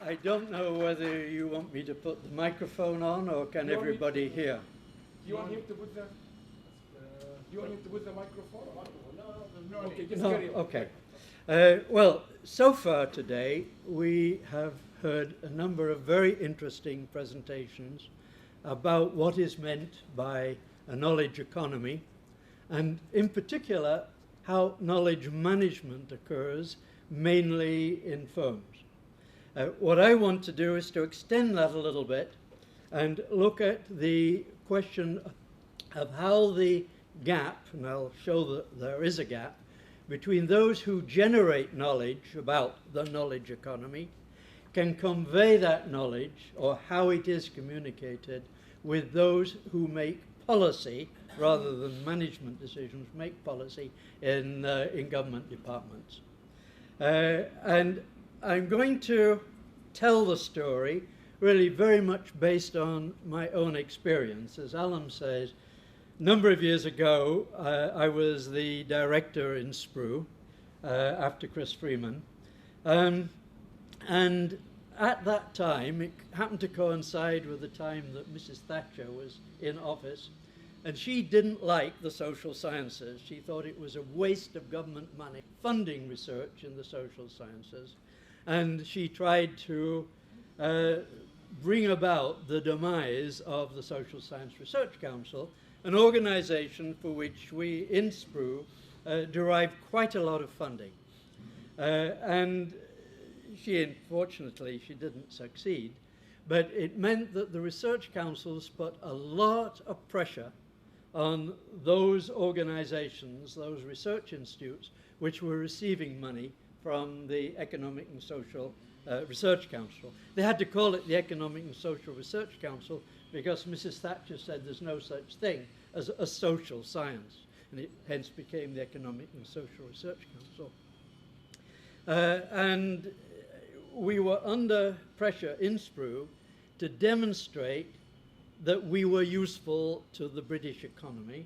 I don't know whether you want me to put the microphone on or can everybody hear? Do you want him to put the? You want him to put the microphone? No. Okay, just carry on. Okay. Well, so far today we have heard a number of very interesting presentations about what is meant by a knowledge economy, and in particular how knowledge management occurs mainly in firms. What I want to do is to extend that a little bit and look at the question of how the gap, and I'll show that there is a gap, between those who generate knowledge about the knowledge economy, can convey that knowledge or how it is communicated with those who make policy rather than management decisions, make policy in government departments. And I'm going to tell the story really very much based on my own experience. As Alan says, a number of years ago, I was the director in SPRU after Chris Freeman. And at that time, it happened to coincide with the time that Mrs. Thatcher was in office, and she didn't like the social sciences. She thought it was a waste of government money funding research in the social sciences, and she tried to bring about the demise of the Social Science Research Council, an organization for which we in SPRU derived quite a lot of funding. And unfortunately, she didn't succeed, but it meant that the research councils put a lot of pressure on those organizations, those research institutes, which were receiving money from the Economic and Social Research Council. They had to call it the Economic and Social Research Council because Mrs. Thatcher said there's no such thing as a social science, and it hence became the Economic and Social Research Council. And we were under pressure in SPRU to demonstrate that we were useful to the British economy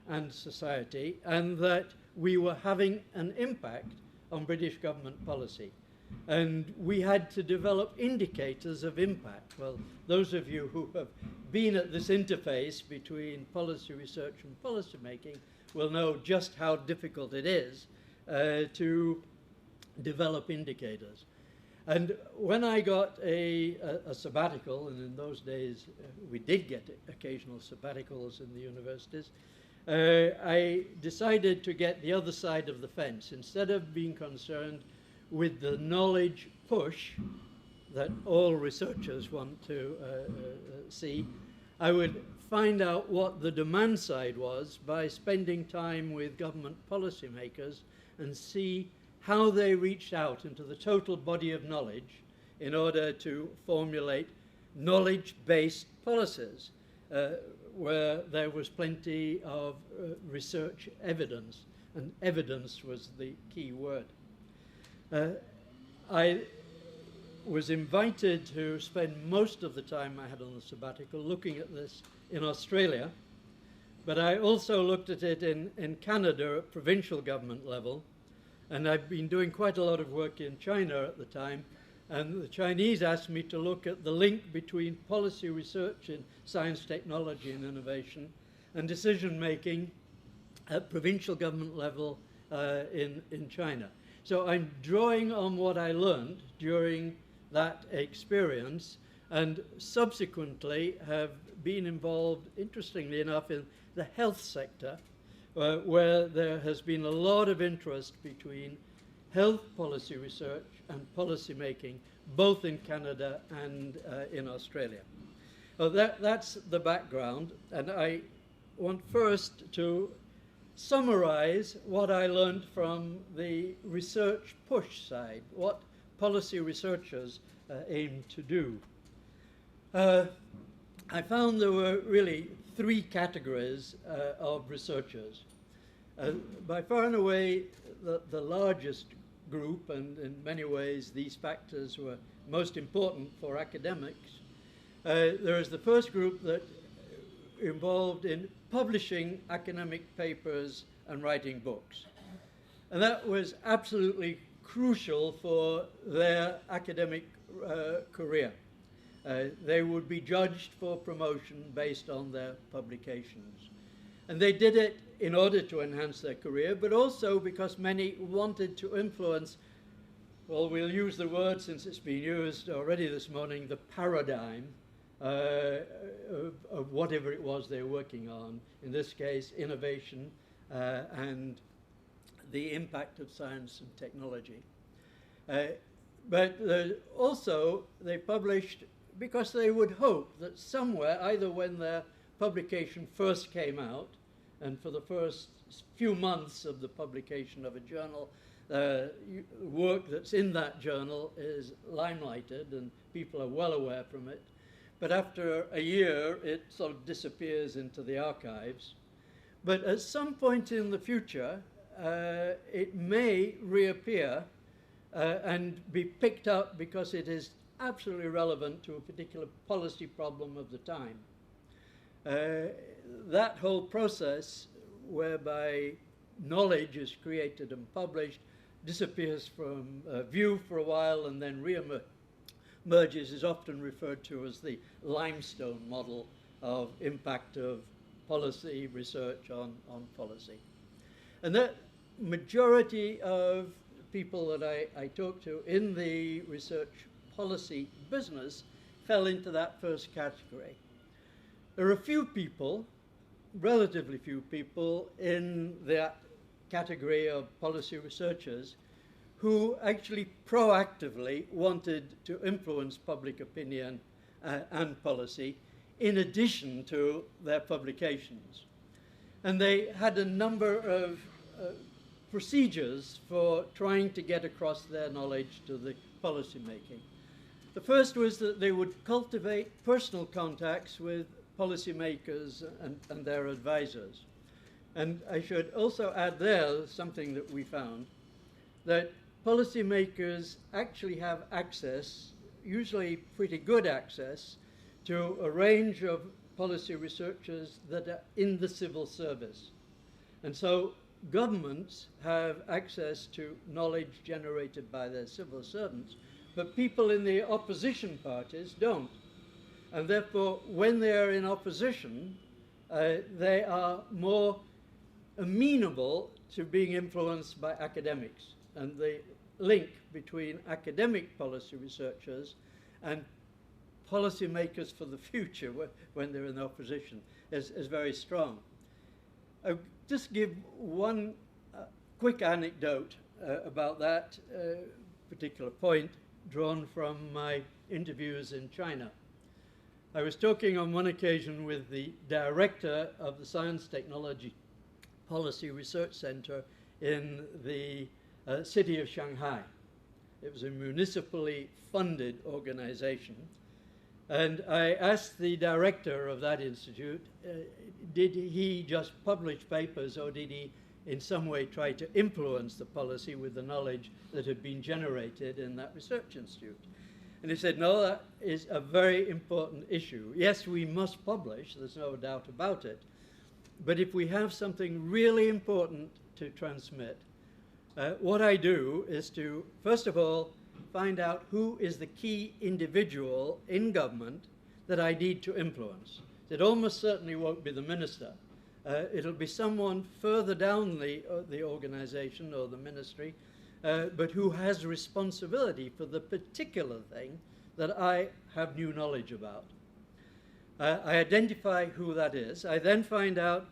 and society, and that we were having an impact on British government policy. And we had to develop indicators of impact. Well, those of you who have been at this interface between policy research and policy making will know just how difficult it is to develop indicators. And when I got a sabbatical, and in those days we did get occasional sabbaticals in the universities, I decided to get the other side of the fence. Instead of being concerned with the knowledge push that all researchers want to see, I would find out what the demand side was by spending time with government policymakers and see how they reached out into the total body of knowledge in order to formulate knowledge-based policies where there was plenty of research evidence, and evidence was the key word. I was invited to spend most of the time I had on the sabbatical looking at this in Australia, but I also looked at it in Canada at provincial government level. And I've been doing quite a lot of work in China at the time, and the Chinese asked me to look at the link between policy research in science, technology, and innovation and decision-making at provincial government level in China. So I'm drawing on what I learned during that experience, and subsequently have been involved, interestingly enough, in the health sector, where there has been a lot of interest between health policy research and policy making, both in Canada and in Australia. That's the background, and I want first to summarize what I learned from the research push side, what policy researchers aim to do. I found there were really three categories of researchers. By far and away, the largest group, and in many ways these factors were most important for academics, there is the first group that involved in publishing academic papers and writing books. And that was absolutely crucial for their academic career. They would be judged for promotion based on their publications. And they did it in order to enhance their career, but also because many wanted to influence, well, we'll use the word since it's been used already this morning, the paradigm of whatever it was they're working on. In this case, innovation and the impact of science and technology. But also they published because they would hope that somewhere, either when their publication first came out, and for the first few months of the publication of a journal, work that's in that journal is limelighted and people are well aware from it. But after a year, it sort of disappears into the archives. But at some point in the future, it may reappear and be picked up because it is absolutely relevant to a particular policy problem of the time. That whole process whereby knowledge is created and published disappears from view for a while and then re-emerges is often referred to as the limestone model of impact of policy research on policy. And that majority of people that I talked to in the research policy business fell into that first category. There are a few people, relatively few people, in that category of policy researchers who actually proactively wanted to influence public opinion and policy in addition to their publications. And they had a number of procedures for trying to get across their knowledge to the policy making. The first was that they would cultivate personal contacts with policymakers and their advisors. And I should also add there something that we found, that policymakers actually have access, usually pretty good access, to a range of policy researchers that are in the civil service. And so governments have access to knowledge generated by their civil servants, but people in the opposition parties don't. And therefore, when they are in opposition, they are more amenable to being influenced by academics. And the link between academic policy researchers and policymakers for the future when they're in opposition is very strong. I'll just give one quick anecdote about that particular point drawn from my interviews in China. I was talking on one occasion with the director of the Science Technology Policy Research Center in the city of Shanghai. It was a municipally funded organization. And I asked the director of that institute, did he just publish papers or did he in some way try to influence the policy with the knowledge that had been generated in that research institute? And he said, no, that is a very important issue. Yes, we must publish, there's no doubt about it. But if we have something really important to transmit, what I do is to, first of all, find out who is the key individual in government that I need to influence. It almost certainly won't be the minister. It'll be someone further down the organization or the ministry, but who has responsibility for the particular thing that I have new knowledge about. I identify who that is. I then find out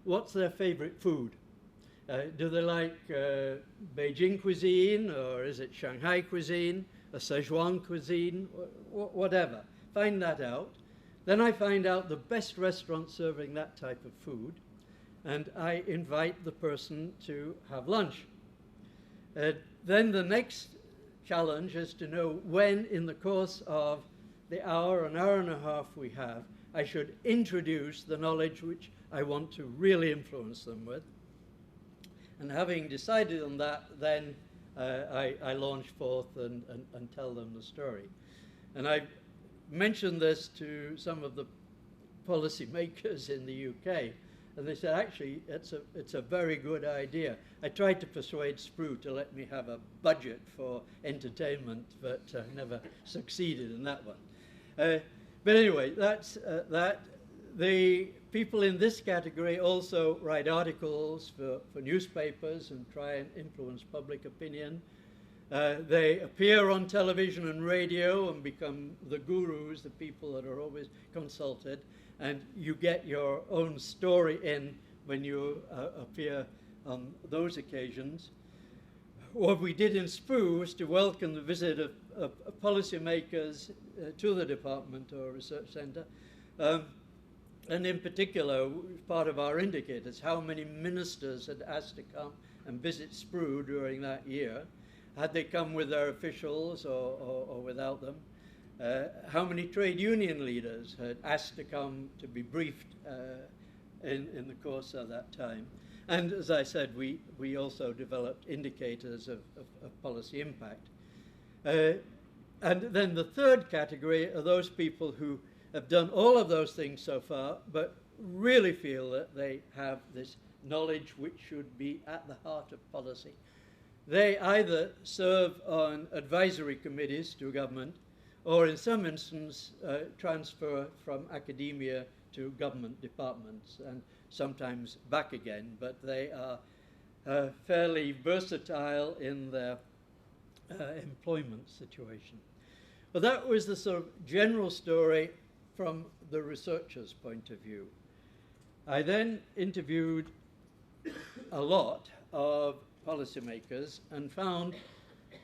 what's their favorite food. Do they like Beijing cuisine, or is it Shanghai cuisine, a Sichuan cuisine, whatever. Find that out. Then I find out the best restaurant serving that type of food, and I invite the person to have lunch. Then the next challenge is to know when in the course of the hour, an hour and a half we have, I should introduce the knowledge which I want to really influence them with. And having decided on that, then I launch forth and tell them the story. And I mentioned this to some of the policy makers in the UK, And they said, actually, it's a very good idea. I tried to persuade Sprue to let me have a budget for entertainment, but never succeeded in that one. But anyway, that's that. The people in this category also write articles for newspapers and try and influence public opinion. They appear on television and radio and become the gurus, the people that are always consulted, and you get your own story in when you appear on those occasions. What we did in Sprue was to welcome the visit of policymakers to the department or research center. And in particular, part of our indicators, how many ministers had asked to come and visit Sprue during that year. Had they come with their officials or without them? How many trade union leaders had asked to come to be briefed in the course of that time? And as I said, we also developed indicators of policy impact. And then the third category are those people who have done all of those things so far, but really feel that they have this knowledge which should be at the heart of policy. They either serve on advisory committees to government, or in some instances transfer from academia to government departments, and sometimes back again, but they are fairly versatile in their employment situation. Well, that was the sort of general story from the researcher's point of view. I then interviewed a lot of policymakers and found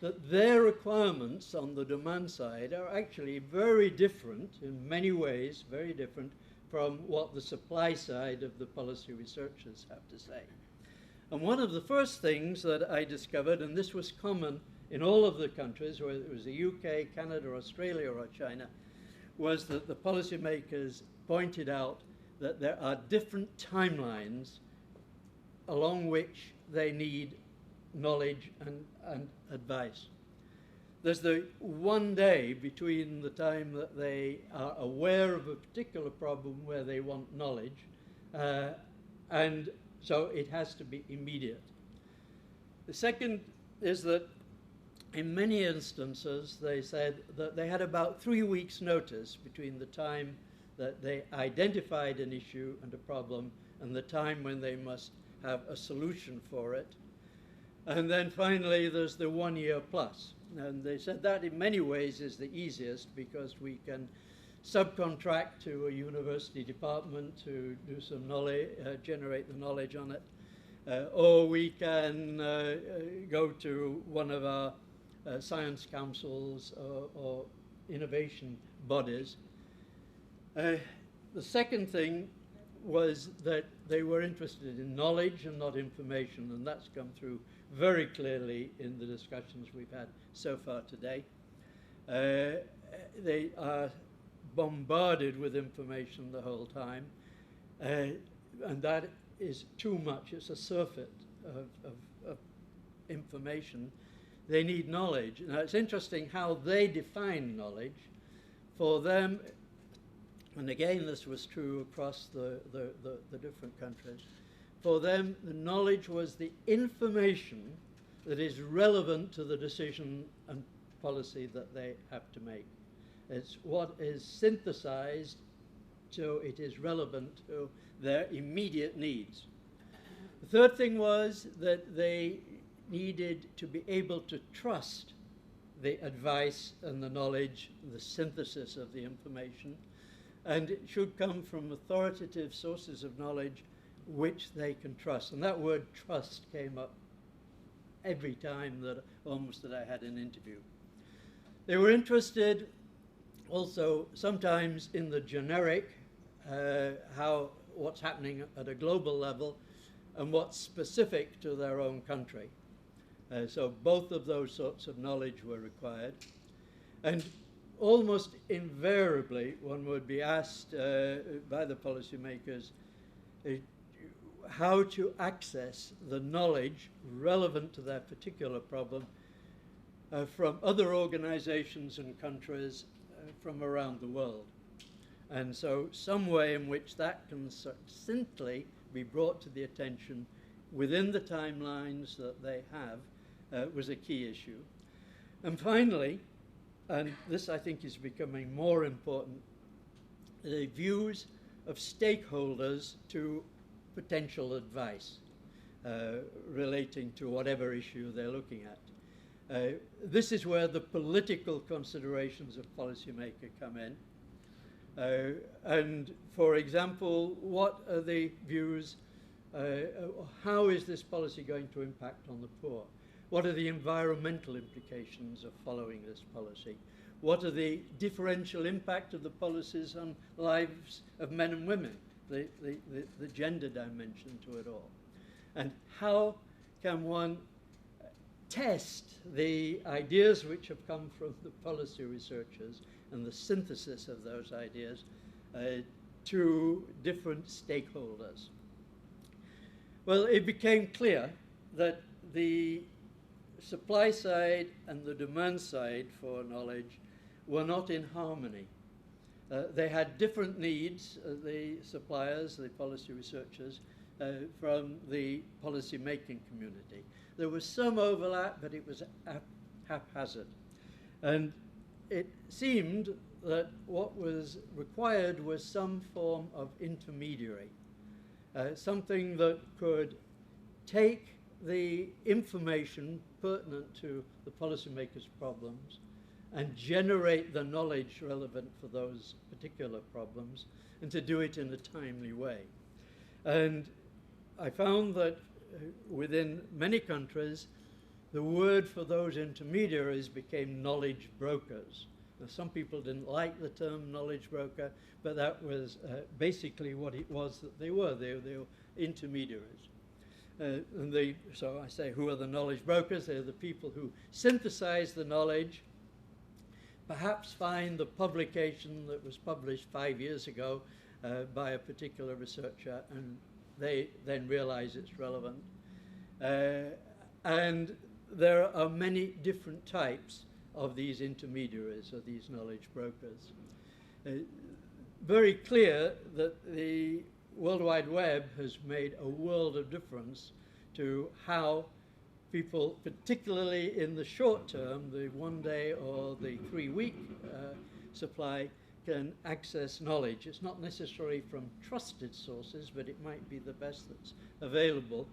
that their requirements on the demand side are actually very different, in many ways, very different from what the supply side of the policy researchers have to say. And one of the first things that I discovered, and this was common in all of the countries, whether it was the UK, Canada, Australia, or China, was that the policymakers pointed out that there are different timelines along which they need knowledge and advice. There's the one day between the time that they are aware of a particular problem where they want knowledge, and so it has to be immediate. The second is that in many instances they said that they had about 3 weeks' notice between the time that they identified an issue and a problem and the time when they must have a solution for it. And then finally there's the 1 year plus. And they said that in many ways is the easiest because we can subcontract to a university department to do some knowledge, generate the knowledge on it. Or we can go to one of our science councils or innovation bodies. The second thing was that they were interested in knowledge and not information, and that's come through very clearly in the discussions we've had so far today. They are bombarded with information the whole time, and that is too much. It's a surfeit of information. They need knowledge. Now, it's interesting how they define knowledge. For them, and again, this was true across the different countries, for them, the knowledge was the information that is relevant to the decision and policy that they have to make. It's what is synthesized so it is relevant to their immediate needs. The third thing was that they needed to be able to trust the advice and the knowledge, the synthesis of the information, and it should come from authoritative sources of knowledge which they can trust. And that word trust came up every time that I had an interview. They were interested also sometimes in the generic, what's happening at a global level and what's specific to their own country. So both of those sorts of knowledge were required. And almost invariably, one would be asked by the policymakers how to access the knowledge relevant to their particular problem from other organizations and countries from around the world. And so some way in which that can succinctly be brought to the attention within the timelines that they have was a key issue. And finally, and this I think is becoming more important, the views of stakeholders to potential advice relating to whatever issue they're looking at. This is where the political considerations of policymaker come in. And for example, what are the views, how is this policy going to impact on the poor? What are the environmental implications of following this policy? What are the differential impact of the policies on lives of men and women, the gender dimension to it all? And how can one test the ideas which have come from the policy researchers and the synthesis of those ideas to different stakeholders? Well, it became clear that the supply side and the demand side for knowledge were not in harmony. They had different needs, the suppliers, the policy researchers, from the policy making community. There was some overlap, but it was haphazard. And it seemed that what was required was some form of intermediary, something that could take the information pertinent to the policymakers' problems and generate the knowledge relevant for those particular problems, and to do it in a timely way. And I found that within many countries, the word for those intermediaries became knowledge brokers. Now, some people didn't like the term knowledge broker, but that was basically what it was that they were. They were intermediaries. So I say, who are the knowledge brokers? They're the people who synthesize the knowledge, perhaps find the publication that was published 5 years ago by a particular researcher, and they then realize it's relevant. And there are many different types of these intermediaries, or these knowledge brokers. Very clear that the World Wide Web has made a world of difference to how people, particularly in the short term, the 1 day or the 3-week supply, can access knowledge. It's not necessarily from trusted sources, but it might be the best that's available.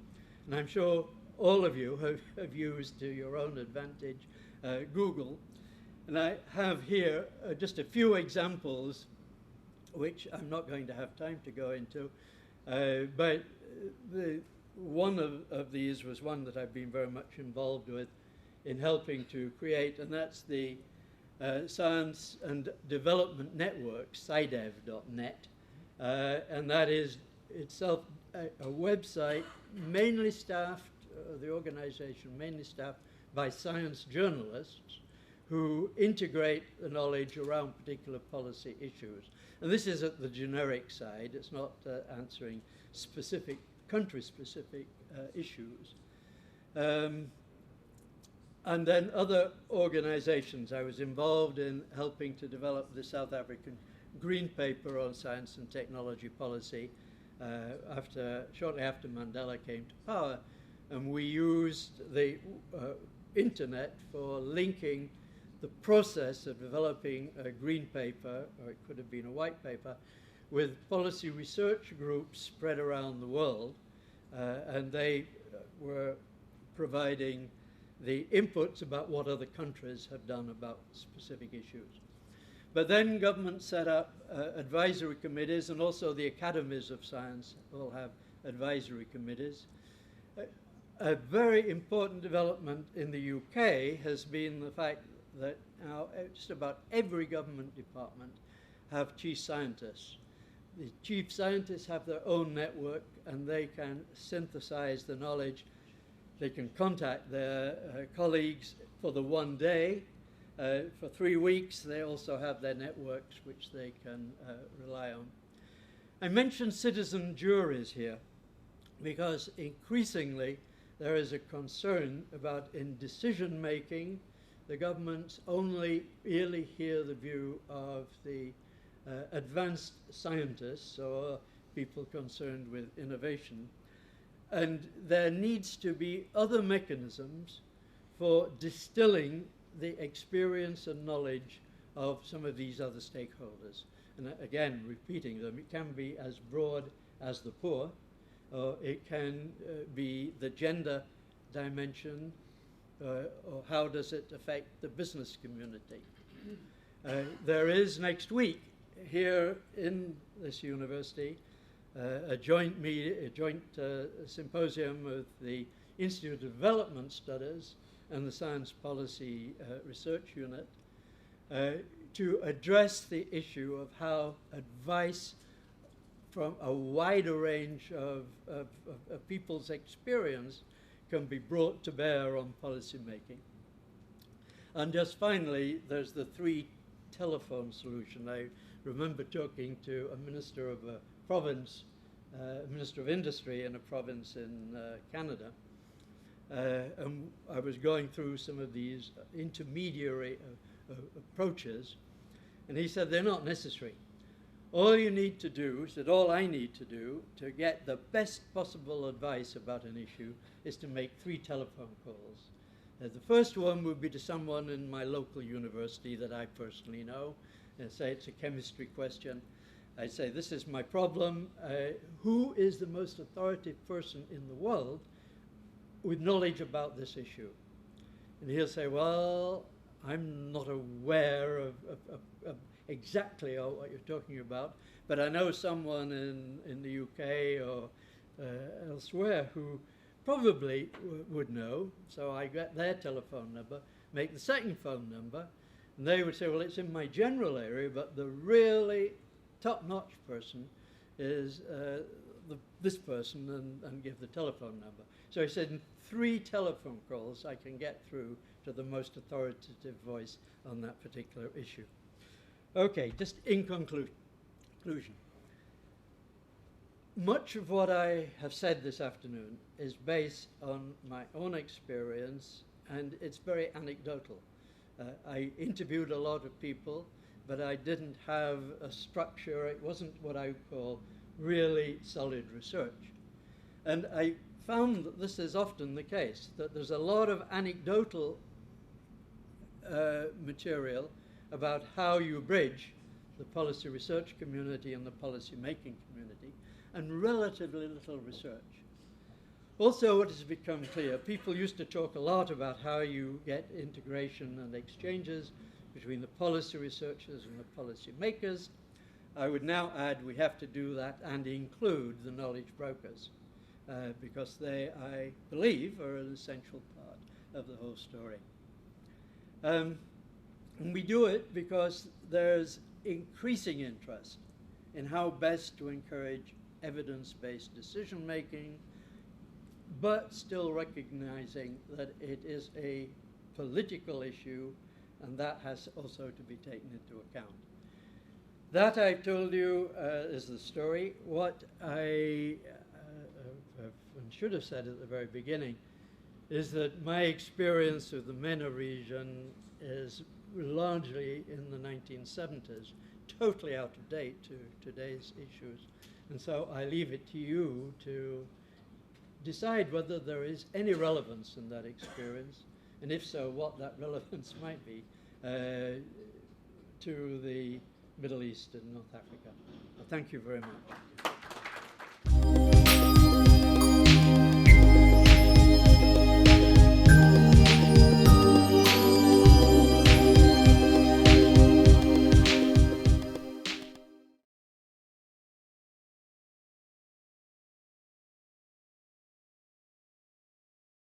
And I'm sure all of you have used, to your own advantage, Google. And I have here just a few examples, which I'm not going to have time to go into, but one of these was one that I've been very much involved with in helping to create, and that's the Science and Development Network, SciDev.net, and that is itself a website mainly staffed, the organization mainly staffed by science journalists who integrate the knowledge around particular policy issues. And this is at the generic side. It's not answering specific, country-specific issues. And then other organizations. I was involved in helping to develop the South African Green Paper on science and technology policy shortly after Mandela came to power. And we used the internet for linking the process of developing a green paper, or it could have been a white paper, with policy research groups spread around the world. And they were providing the inputs about what other countries have done about specific issues. But then government set up advisory committees, and also the academies of science all have advisory committees. A very important development in the UK has been the fact that now just about every government department have chief scientists. The chief scientists have their own network, and they can synthesize the knowledge. They can contact their colleagues for the 1 day. For 3 weeks, they also have their networks which they can rely on. I mentioned citizen juries here because increasingly there is a concern about, in decision making, the governments only really hear the view of the advanced scientists or people concerned with innovation. And there needs to be other mechanisms for distilling the experience and knowledge of some of these other stakeholders. And again, repeating them, it can be as broad as the poor, or it can be the gender dimension, or how does it affect the business community. There is next week here in this university a joint symposium with the Institute of Development Studies and the Science Policy Research Unit to address the issue of how advice from a wider range of people's experience can be brought to bear on policy making. And just finally, there's the 3 telephone solution. I remember talking to a minister of a province, a minister of industry in a province in Canada, and I was going through some of these intermediary approaches, and he said they're not necessary. All you need to do, he said, all I need to do to get the best possible advice about an issue is to make 3 telephone calls. The first one would be to someone in my local university that I personally know, and say it's a chemistry question. I say, this is my problem. Who is the most authoritative person in the world with knowledge about this issue? And he'll say, well, I'm not aware of exactly what you're talking about, but I know someone in the UK or elsewhere who probably would know. So I get their telephone number, make the second phone number, and they would say, well, it's in my general area, but the really top-notch person is this person, and give the telephone number. So he said in 3 telephone calls I can get through to the most authoritative voice on that particular issue. Okay, just in conclusion. Much of what I have said this afternoon is based on my own experience, and it's very anecdotal. I interviewed a lot of people, but I didn't have a structure. It wasn't what I would call really solid research. And I found that this is often the case, that there's a lot of anecdotal material about how you bridge the policy research community and the policy making community, and relatively little research. Also, what has become clear, people used to talk a lot about how you get integration and exchanges between the policy researchers and the policy makers. I would now add we have to do that and include the knowledge brokers, because they, I believe, are an essential part of the whole story. And we do it because there's increasing interest in how best to encourage evidence-based decision-making, but still recognizing that it is a political issue, and that has also to be taken into account. That, I told you, is the story. What I should have said at the very beginning is that my experience of the MENA region is largely in the 1970s, totally out of date to today's issues. And so I leave it to you to decide whether there is any relevance in that experience, and if so, what that relevance might be to the Middle East and North Africa. Well, thank you very much.